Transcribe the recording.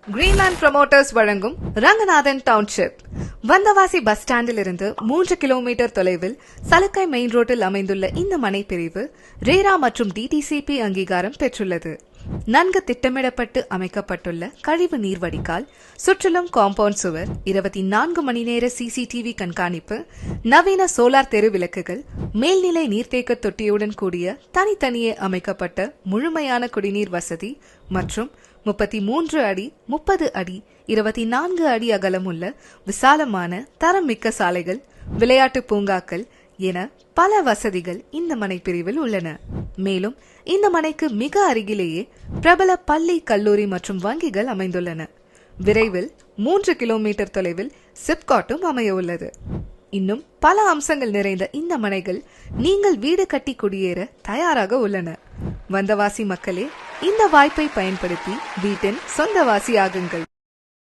Greenland promoters வழங்கும் Ranganathan township. Vandavasi bus ஸ்டாண்டில் இருந்து 3 கிலோமீட்டர் தொலைவில் சலக்கை மெயின் ரோட்டில் அமைந்துள்ள இந்த மனை பிரிவு ரேரா மற்றும் டிடிசிபி அங்கீகாரம் பெற்றுள்ளது. நன்கு திட்டமிடப்பட்டு அமைக்கப்பட்டுள்ள கழிவு நீர் வடிகால், சுற்றிலும் காம்பவுண்ட் சுவர், 24 மணி நேர சிசிடிவி கண்காணிப்பு, நவீன சோலார் தெரு விளக்குகள், மேல்நிலை நீர்த்தேக்க தொட்டியுடன் கூடிய தனித்தனியே அமைக்கப்பட்ட முழுமையான குடிநீர் வசதி மற்றும் 33 அடி 30 அடி 24 அடி அகலமுள்ள விசாலமான தரமிக்க சாலைகள், விளையாட்டு பூங்காக்கள் என பல வசதிகள் இந்த மனை பிரிவில் உள்ளன. மேலும் இந்த மனைக்கு மிக அருகிலேயே பிரபல பள்ளி, கல்லூரி மற்றும் வங்கிகள் அமைந்துள்ளன. விரைவில் 3 கிலோமீட்டர் தொலைவில் சிப்காட்டும் அமைய உள்ளது. இன்னும் பல அம்சங்கள் நிறைந்த இந்த மனைகள் நீங்கள் வீடு கட்டி குடியேற தயாராக உள்ளன. வந்தவாசி மக்களே, இந்த வாய்ப்பை பயன்படுத்தி வீட்டின் சொந்தவாசி ஆகுங்கள்.